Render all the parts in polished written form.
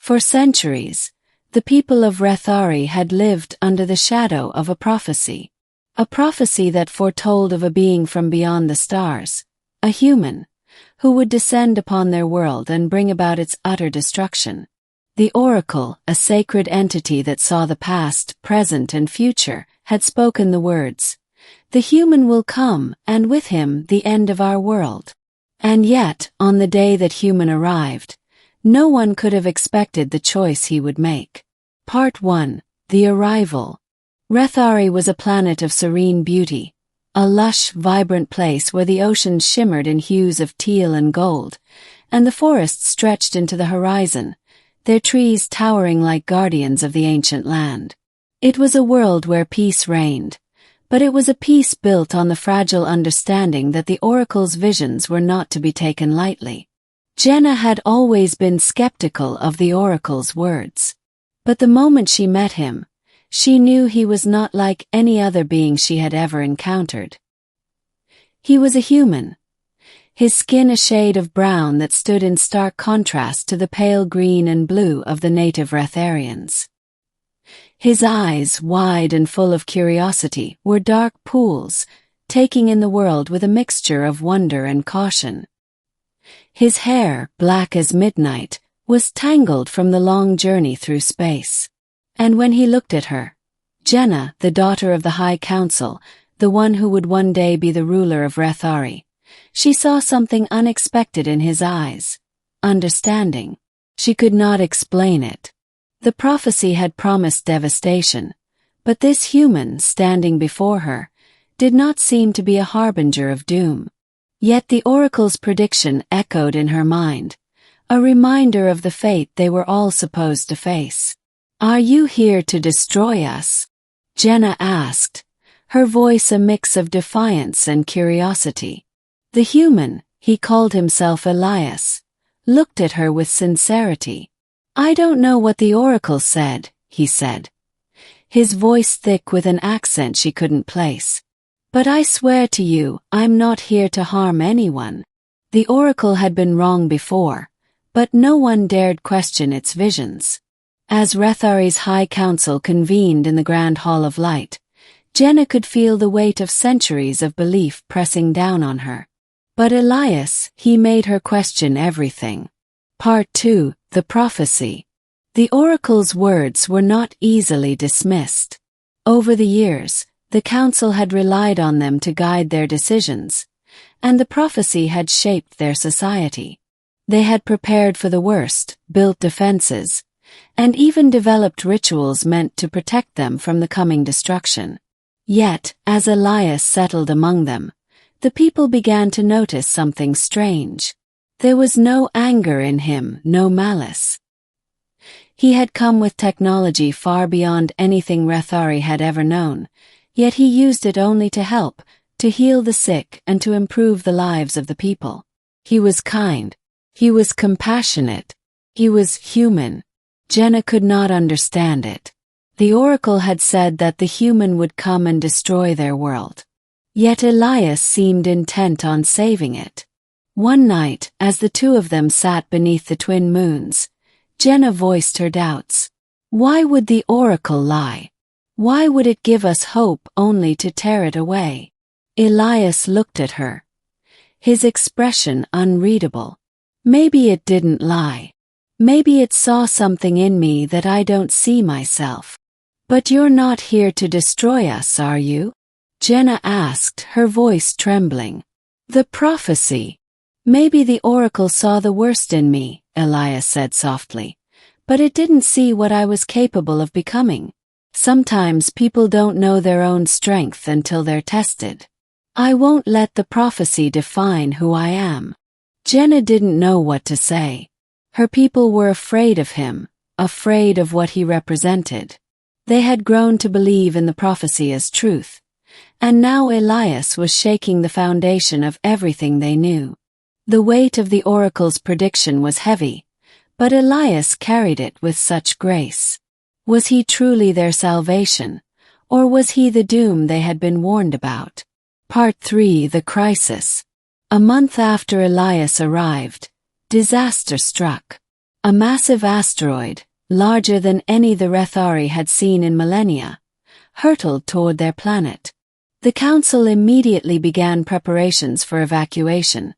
For centuries, the people of Reth'ari had lived under the shadow of a prophecy that foretold of a being from beyond the stars, a human, who would descend upon their world and bring about its utter destruction. The oracle, a sacred entity that saw the past, present, and future, had spoken the words, "The human will come, and with him the end of our world." And yet, on the day that human arrived, no one could have expected the choice he would make. Part 1. The Arrival. Reth'ari was a planet of serene beauty, a lush, vibrant place where the oceans shimmered in hues of teal and gold, and the forests stretched into the horizon, their trees towering like guardians of the ancient land. It was a world where peace reigned, but it was a peace built on the fragile understanding that the oracle's visions were not to be taken lightly. Jenna had always been skeptical of the oracle's words. But the moment she met him, she knew he was not like any other being she had ever encountered. He was a human, his skin a shade of brown that stood in stark contrast to the pale green and blue of the native Reth'arians. His eyes, wide and full of curiosity, were dark pools, taking in the world with a mixture of wonder and caution. His hair, black as midnight, was tangled from the long journey through space. And when he looked at her, Jenna, the daughter of the High Council, the one who would one day be the ruler of Reth'ari, she saw something unexpected in his eyes. Understanding. She could not explain it. The prophecy had promised devastation, but this human standing before her did not seem to be a harbinger of doom. Yet the oracle's prediction echoed in her mind, a reminder of the fate they were all supposed to face. "Are you here to destroy us?" Jenna asked, her voice a mix of defiance and curiosity. The human, he called himself Elias, looked at her with sincerity. "I don't know what the oracle said," he said, his voice thick with an accent she couldn't place. "But I swear to you, I'm not here to harm anyone." The oracle had been wrong before, but no one dared question its visions. As Reth'ari's High Council convened in the Grand Hall of Light, Jenna could feel the weight of centuries of belief pressing down on her. But Elias, he made her question everything. Part 2. The Prophecy. The oracle's words were not easily dismissed. Over the years, the council had relied on them to guide their decisions, and the prophecy had shaped their society. They had prepared for the worst, built defenses, and even developed rituals meant to protect them from the coming destruction. Yet, as Elias settled among them, the people began to notice something strange. There was no anger in him, no malice. He had come with technology far beyond anything Reth'ari had ever known, yet he used it only to help, to heal the sick and to improve the lives of the people. He was kind. He was compassionate. He was human. Jenna could not understand it. The oracle had said that the human would come and destroy their world. Yet Elias seemed intent on saving it. One night, as the two of them sat beneath the twin moons, Jenna voiced her doubts. Why would the oracle lie? Why would it give us hope only to tear it away? Elias looked at her, his expression unreadable. Maybe it didn't lie. Maybe it saw something in me that I don't see myself. But you're not here to destroy us, are you? Jenna asked, her voice trembling. The prophecy. Maybe the oracle saw the worst in me, Elias said softly, but it didn't see what I was capable of becoming. Sometimes people don't know their own strength until they're tested. I won't let the prophecy define who I am. Jenna didn't know what to say. Her people were afraid of him, afraid of what he represented. They had grown to believe in the prophecy as truth, and now Elias was shaking the foundation of everything they knew. The weight of the oracle's prediction was heavy, but Elias carried it with such grace. Was he truly their salvation, or was he the doom they had been warned about? Part 3. The Crisis. A month after Elias arrived, disaster struck. A massive asteroid, larger than any the Reth'ari had seen in millennia, hurtled toward their planet. The Council immediately began preparations for evacuation,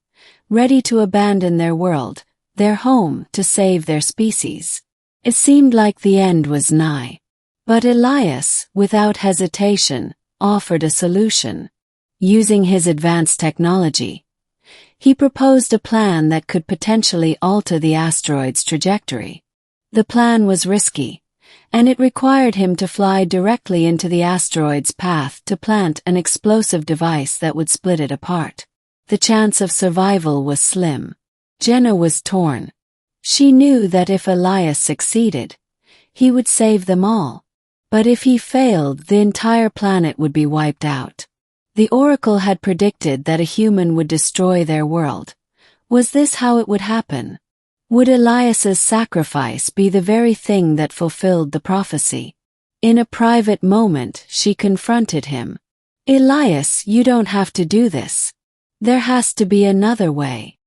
ready to abandon their world, their home, to save their species. It seemed like the end was nigh. But Elias, without hesitation, offered a solution. Using his advanced technology, he proposed a plan that could potentially alter the asteroid's trajectory. The plan was risky, and it required him to fly directly into the asteroid's path to plant an explosive device that would split it apart. The chance of survival was slim. Jenna was torn. She knew that if Elias succeeded, he would save them all. But if he failed, the entire planet would be wiped out. The Oracle had predicted that a human would destroy their world. Was this how it would happen? Would Elias's sacrifice be the very thing that fulfilled the prophecy? In a private moment, she confronted him. Elias, you don't have to do this. There has to be another way.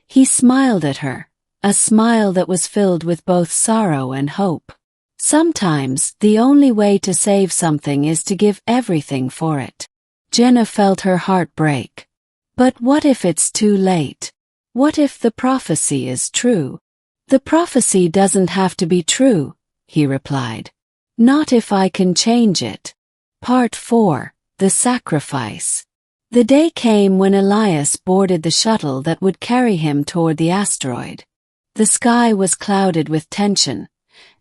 He smiled at her, a smile that was filled with both sorrow and hope. Sometimes, the only way to save something is to give everything for it. Jenna felt her heart break. But what if it's too late? What if the prophecy is true? The prophecy doesn't have to be true, he replied. Not if I can change it. Part 4. The Sacrifice. The day came when Elias boarded the shuttle that would carry him toward the asteroid. The sky was clouded with tension,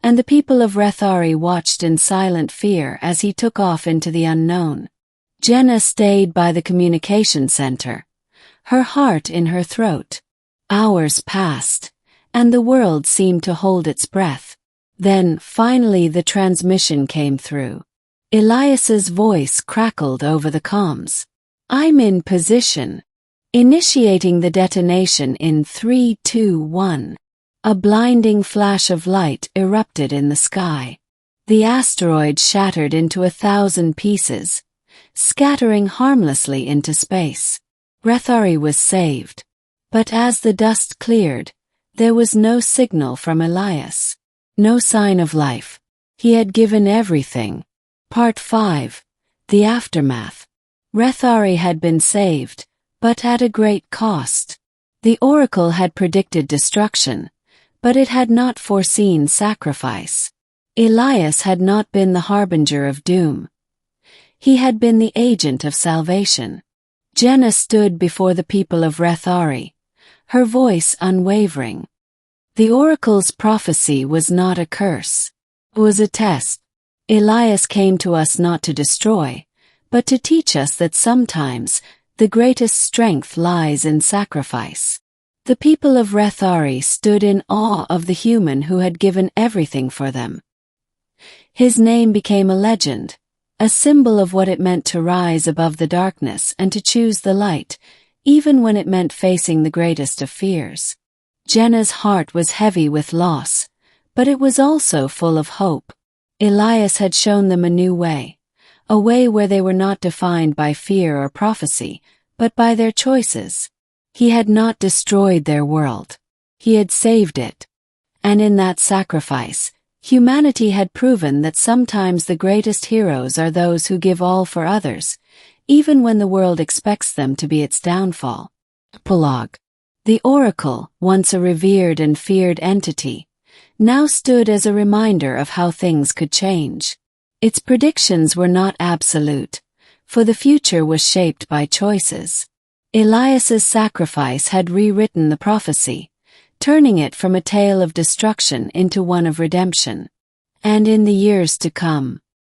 and the people of Reth'ari watched in silent fear as he took off into the unknown. Jenna stayed by the communication center, her heart in her throat. Hours passed, and the world seemed to hold its breath. Then, finally, the transmission came through. Elias's voice crackled over the comms. I'm in position. Initiating the detonation in 3, 2, 1. A blinding flash of light erupted in the sky. The asteroid shattered into 1,000 pieces, scattering harmlessly into space. Reth'ari was saved. But as the dust cleared, there was no signal from Elias. No sign of life. He had given everything. Part 5. The Aftermath. Reth'ari had been saved, but at a great cost. The Oracle had predicted destruction, but it had not foreseen sacrifice. Elias had not been the harbinger of doom. He had been the agent of salvation. Jenna stood before the people of Reth'ari, her voice unwavering. The Oracle's prophecy was not a curse. It was a test. Elias came to us not to destroy, but to teach us that sometimes the greatest strength lies in sacrifice. The people of Reth'ari stood in awe of the human who had given everything for them. His name became a legend, a symbol of what it meant to rise above the darkness and to choose the light, even when it meant facing the greatest of fears. Jenna's heart was heavy with loss, but it was also full of hope. Elias had shown them a new way, a way where they were not defined by fear or prophecy, but by their choices. He had not destroyed their world. He had saved it. And in that sacrifice, humanity had proven that sometimes the greatest heroes are those who give all for others, even when the world expects them to be its downfall. Epilogue. The Oracle, once a revered and feared entity, now stood as a reminder of how things could change. Its predictions were not absolute, for the future was shaped by choices. Elias's sacrifice had rewritten the prophecy, turning it from a tale of destruction into one of redemption. And in the years to come,